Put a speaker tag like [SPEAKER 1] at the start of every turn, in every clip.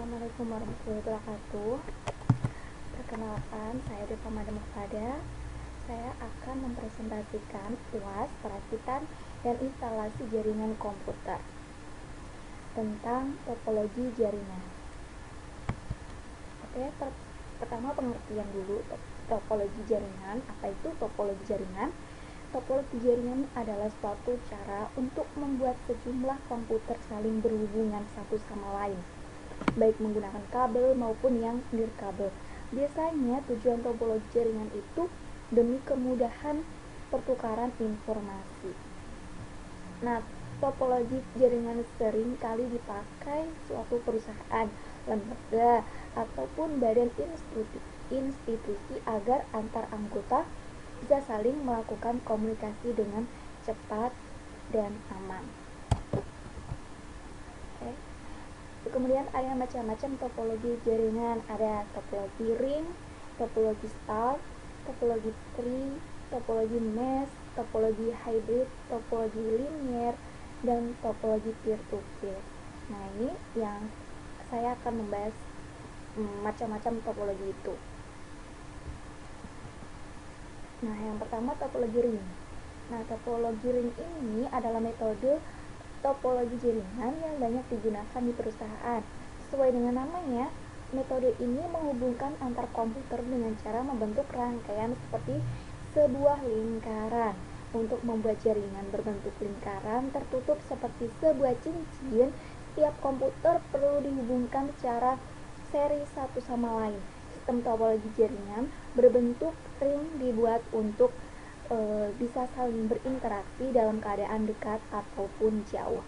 [SPEAKER 1] Assalamualaikum warahmatullahi wabarakatuh. Perkenalkan, saya Deva Madam Mufada. Saya akan mempresentasikan UAS perakitan dan instalasi jaringan komputer tentang topologi jaringan. Oke, pertama pengertian dulu topologi jaringan. Apa itu topologi jaringan? Topologi jaringan adalah suatu cara untuk membuat sejumlah komputer saling berhubungan satu sama lain, baik menggunakan kabel maupun yang nirkabel. Biasanya tujuan topologi jaringan itu demi kemudahan pertukaran informasi. Nah, topologi jaringan sering kali dipakai suatu perusahaan, lembaga, ataupun badan institusi agar antar anggota bisa saling melakukan komunikasi dengan cepat dan aman. Oke. Kemudian ada macam-macam topologi jaringan, ada topologi ring, topologi star, topologi tree, topologi mesh, topologi hybrid, topologi linear, dan topologi peer-to-peer. Nah, ini yang saya akan membahas macam-macam topologi itu. Nah, yang pertama topologi ring. Nah, topologi ring ini adalah metode topologi jaringan yang banyak digunakan di perusahaan. Sesuai dengan namanya, metode ini menghubungkan antar komputer dengan cara membentuk rangkaian seperti sebuah lingkaran. Untuk membuat jaringan berbentuk lingkaran tertutup seperti sebuah cincin, setiap komputer perlu dihubungkan secara seri satu sama lain. Sistem topologi jaringan berbentuk ring dibuat untuk bisa saling berinteraksi dalam keadaan dekat ataupun jauh.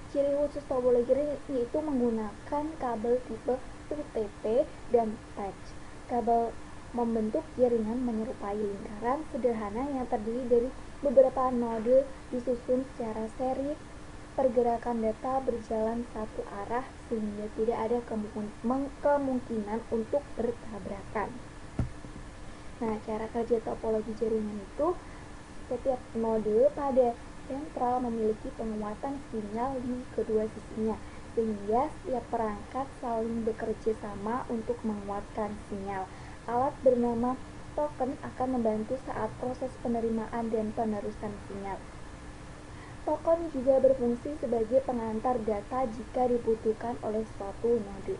[SPEAKER 1] Ciri khusus topologi ring yaitu menggunakan kabel tipe UTP dan patch. Kabel membentuk jaringan menyerupai lingkaran sederhana yang terdiri dari beberapa node disusun secara seri. Pergerakan data berjalan satu arah sehingga tidak ada kemungkinan untuk bertabrakan. Nah, cara kerja topologi jaringan itu setiap node pada sentral memiliki penguatan sinyal di kedua sisinya, sehingga setiap perangkat saling bekerja sama untuk menguatkan sinyal. Alat bernama token akan membantu saat proses penerimaan dan penerusan sinyal. Token juga berfungsi sebagai pengantar data jika dibutuhkan oleh suatu node.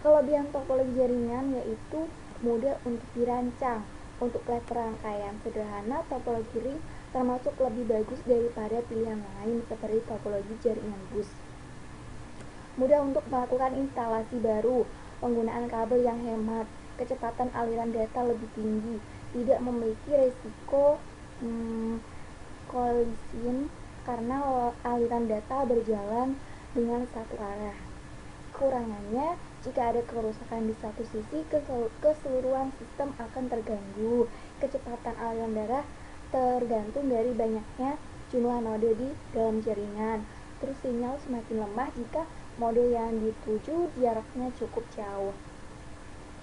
[SPEAKER 1] Kelebihan topologi jaringan yaitu mudah untuk dirancang. Untuk rangkaian sederhana, topologi ring termasuk lebih bagus daripada pilihan lain seperti topologi jaringan bus. Mudah untuk melakukan instalasi baru, penggunaan kabel yang hemat, kecepatan aliran data lebih tinggi, tidak memiliki resiko kolisi karena aliran data berjalan dengan satu arah. Kekurangannya, jika ada kerusakan di satu sisi, keseluruhan sistem akan terganggu. Kecepatan aliran data tergantung dari banyaknya jumlah node di dalam jaringan. Terus sinyal semakin lemah jika mode yang dituju jaraknya cukup jauh.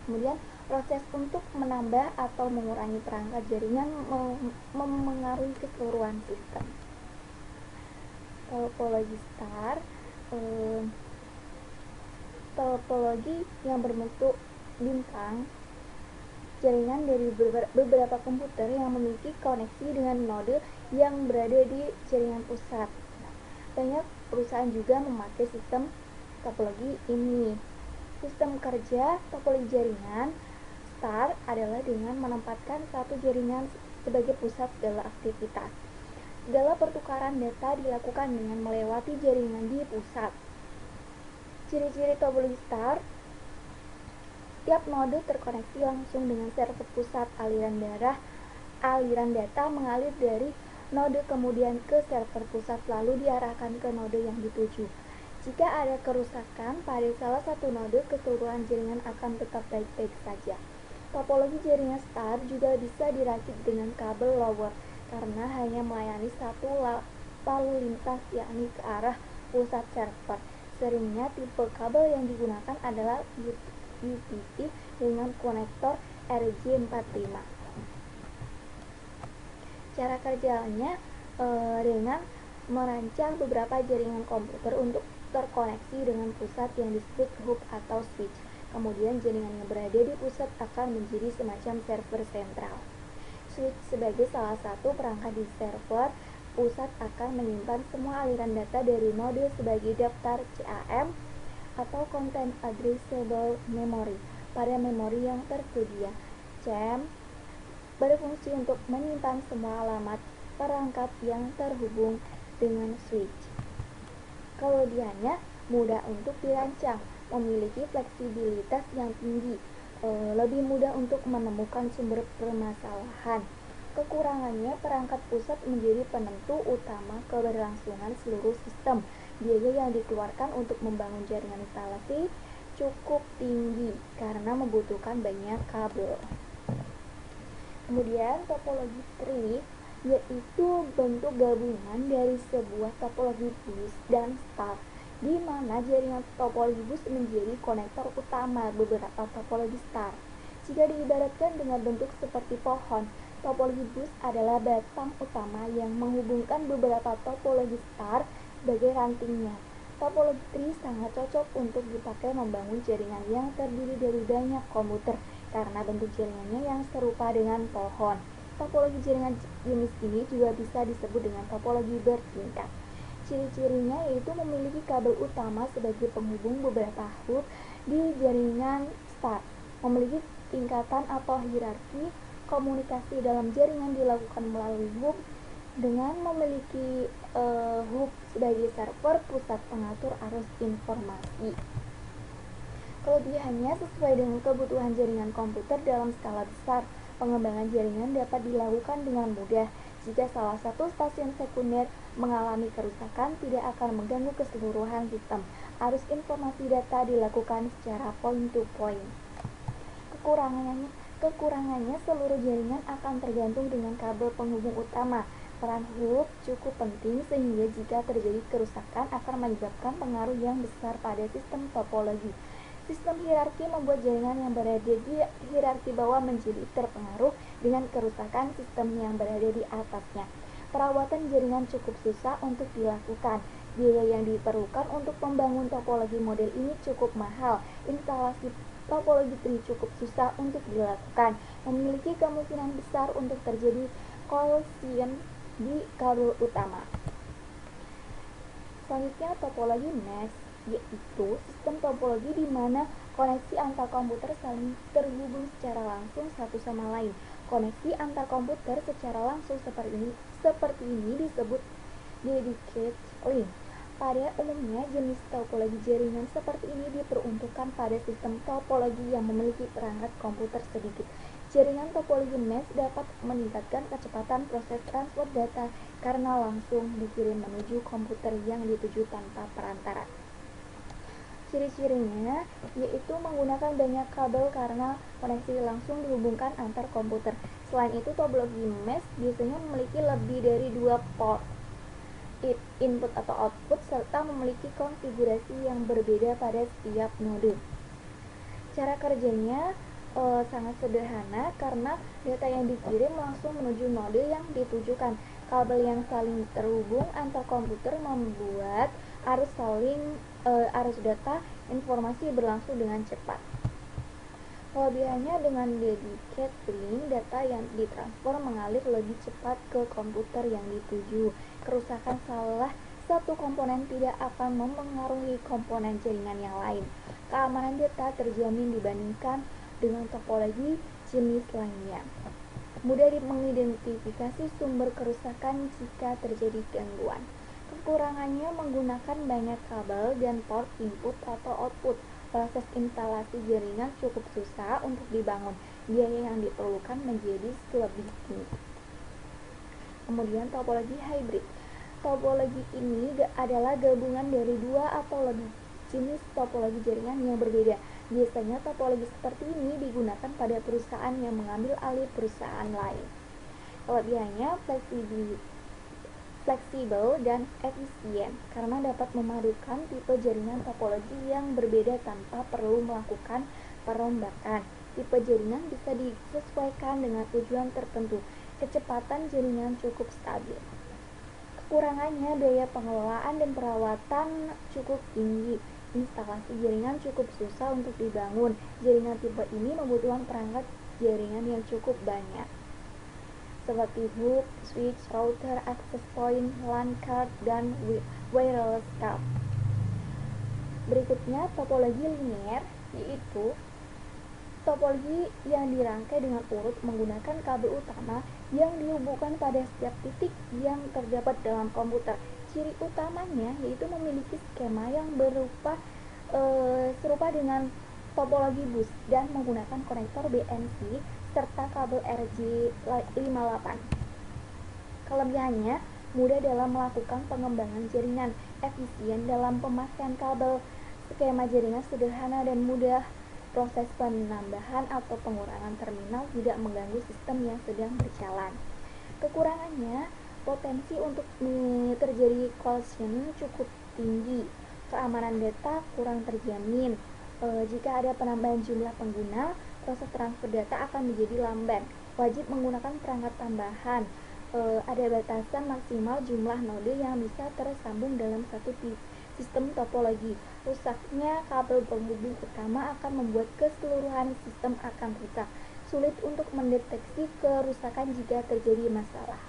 [SPEAKER 1] Kemudian proses untuk menambah atau mengurangi perangkat jaringan memengaruhi keseluruhan sistem. Topologi star, topologi yang berbentuk bintang, jaringan dari beberapa komputer yang memiliki koneksi dengan node yang berada di jaringan pusat. Banyak perusahaan juga memakai sistem topologi ini. Sistem kerja topologi jaringan star adalah dengan menempatkan satu jaringan sebagai pusat segala aktivitas. Segala pertukaran data dilakukan dengan melewati jaringan di pusat. Ciri-ciri topologi star: setiap node terkoneksi langsung dengan server pusat. Aliran data mengalir dari node kemudian ke server pusat lalu diarahkan ke node yang dituju. Jika ada kerusakan pada salah satu node, keseluruhan jaringan akan tetap baik-baik saja. Topologi jaringan star juga bisa dirakit dengan kabel lower karena hanya melayani satu lalu lintas, yakni ke arah pusat server. Seringnya tipe kabel yang digunakan adalah UPC dengan konektor RJ45. Cara kerjanya dengan merancang beberapa jaringan komputer untuk terkoneksi dengan pusat yang disebut hub atau switch. Kemudian jaringan yang berada di pusat akan menjadi semacam server sentral. Switch sebagai salah satu perangkat di server pusat akan menyimpan semua aliran data dari node sebagai daftar CAM atau Content Addressable Memory pada memori yang tersedia. CAM berfungsi untuk menyimpan semua alamat perangkat yang terhubung dengan switch. Kelebihannya mudah untuk dirancang, memiliki fleksibilitas yang tinggi, lebih mudah untuk menemukan sumber permasalahan. Kekurangannya, perangkat pusat menjadi penentu utama keberlangsungan seluruh sistem. Biaya yang dikeluarkan untuk membangun jaringan instalasi cukup tinggi karena membutuhkan banyak kabel. Kemudian topologi tree yaitu bentuk gabungan dari sebuah topologi bus dan star, di mana jaringan topologi bus menjadi konektor utama beberapa topologi star. Jika diibaratkan dengan bentuk seperti pohon, topologi bus adalah batang utama yang menghubungkan beberapa topologi star sebagai rantingnya. Topologi tree sangat cocok untuk dipakai membangun jaringan yang terdiri dari banyak komputer karena bentuk jaringannya yang serupa dengan pohon. Topologi jaringan jenis ini juga bisa disebut dengan topologi bertingkat. Ciri-cirinya yaitu memiliki kabel utama sebagai penghubung beberapa hub di jaringan star, memiliki tingkatan atau hierarki, komunikasi dalam jaringan dilakukan melalui hub dengan memiliki hub sebagai server pusat pengatur arus informasi. Kelebihannya sesuai dengan kebutuhan jaringan komputer dalam skala besar. Pengembangan jaringan dapat dilakukan dengan mudah. Jika salah satu stasiun sekunder mengalami kerusakan, tidak akan mengganggu keseluruhan sistem. Arus informasi data dilakukan secara point to point. Kekurangannya seluruh jaringan akan tergantung dengan kabel penghubung utama. Peran hub cukup penting sehingga jika terjadi kerusakan akan menyebabkan pengaruh yang besar pada sistem topologi. Sistem hierarki membuat jaringan yang berada di hierarki bawah menjadi terpengaruh dengan kerusakan sistem yang berada di atasnya. Perawatan jaringan cukup susah untuk dilakukan. Biaya yang diperlukan untuk membangun topologi model ini cukup mahal. Instalasi topologi tree cukup susah untuk dilakukan. Memiliki kemungkinan besar untuk terjadi collision di kabel utama. Selanjutnya topologi mesh, yaitu sistem topologi di mana koneksi antar komputer saling terhubung secara langsung satu sama lain. Koneksi antar komputer secara langsung seperti ini disebut dedicated link. Pada umumnya, jenis topologi jaringan seperti ini diperuntukkan pada sistem topologi yang memiliki perangkat komputer sedikit. Jaringan topologi mesh dapat meningkatkan kecepatan proses transfer data karena langsung dikirim menuju komputer yang dituju tanpa perantara. Ciri-cirinya yaitu menggunakan banyak kabel karena koneksi langsung dihubungkan antar komputer. Selain itu, topologi mesh biasanya memiliki lebih dari 2 port input atau output serta memiliki konfigurasi yang berbeda pada setiap node. Cara kerjanya sangat sederhana karena data yang dikirim langsung menuju node yang ditujukan. Kabel yang saling terhubung antar komputer membuat arus data informasi berlangsung dengan cepat. Kelebihannya, dengan dedicated link, data yang ditransfer mengalir lebih cepat ke komputer yang dituju. Kerusakan salah satu komponen tidak akan mempengaruhi komponen jaringan yang lain. Keamanan data terjamin dibandingkan dengan topologi jenis lainnya. Mudah mengidentifikasi sumber kerusakan jika terjadi gangguan. Kekurangannya menggunakan banyak kabel dan port input atau output. Proses instalasi jaringan cukup susah untuk dibangun. Biaya yang diperlukan menjadi lebih tinggi. Kemudian topologi hybrid. Topologi ini adalah gabungan dari dua atau lebih jenis topologi jaringan yang berbeda. Biasanya topologi seperti ini digunakan pada perusahaan yang mengambil alih perusahaan lain. Kelebihannya fleksibel dan efisien karena dapat memadukan tipe jaringan topologi yang berbeda tanpa perlu melakukan perombakan. Tipe jaringan bisa disesuaikan dengan tujuan tertentu. Kecepatan jaringan cukup stabil. Kekurangannya, biaya pengelolaan dan perawatan cukup tinggi. Instalasi jaringan cukup susah untuk dibangun. Jaringan tipe ini membutuhkan perangkat jaringan yang cukup banyak, seperti hub, switch, router, access point, LAN card, dan wireless card. Berikutnya, topologi linear, yaitu topologi yang dirangkai dengan urut menggunakan kabel utama yang dihubungkan pada setiap titik yang terdapat dalam komputer. Ciri utamanya yaitu memiliki skema yang serupa dengan topologi bus dan menggunakan konektor BNC serta kabel RJ58. Kelebihannya, mudah dalam melakukan pengembangan jaringan, efisien dalam pemakaian kabel, skema jaringan sederhana dan mudah, proses penambahan atau pengurangan terminal tidak mengganggu sistem yang sedang berjalan. Kekurangannya, potensi untuk terjadi collision cukup tinggi, keamanan data kurang terjamin. Jika ada penambahan jumlah pengguna, proses transfer data akan menjadi lamban. Wajib menggunakan perangkat tambahan. Ada batasan maksimal jumlah node yang bisa tersambung dalam satu sistem topologi. Rusaknya kabel penghubung utama akan membuat keseluruhan sistem akan rusak. Sulit untuk mendeteksi kerusakan jika terjadi masalah.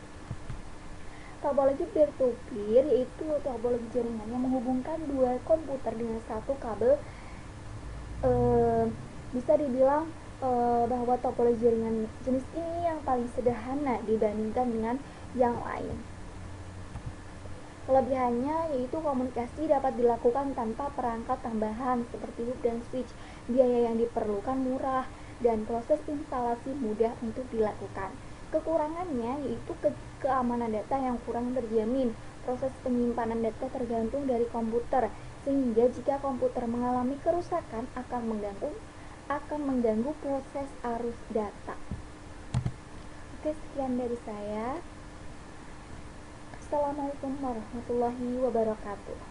[SPEAKER 1] Topologi peer-to-peer yaitu topologi jaringan yang menghubungkan dua komputer dengan satu kabel. Bisa dibilang bahwa topologi jaringan jenis ini yang paling sederhana dibandingkan dengan yang lain. Kelebihannya yaitu komunikasi dapat dilakukan tanpa perangkat tambahan seperti hub dan switch, biaya yang diperlukan murah, dan proses instalasi mudah untuk dilakukan. Kekurangannya yaitu keamanan data yang kurang terjamin. Proses penyimpanan data tergantung dari komputer, sehingga jika komputer mengalami kerusakan akan mengganggu proses arus data. Oke, sekian dari saya. Assalamualaikum warahmatullahi wabarakatuh.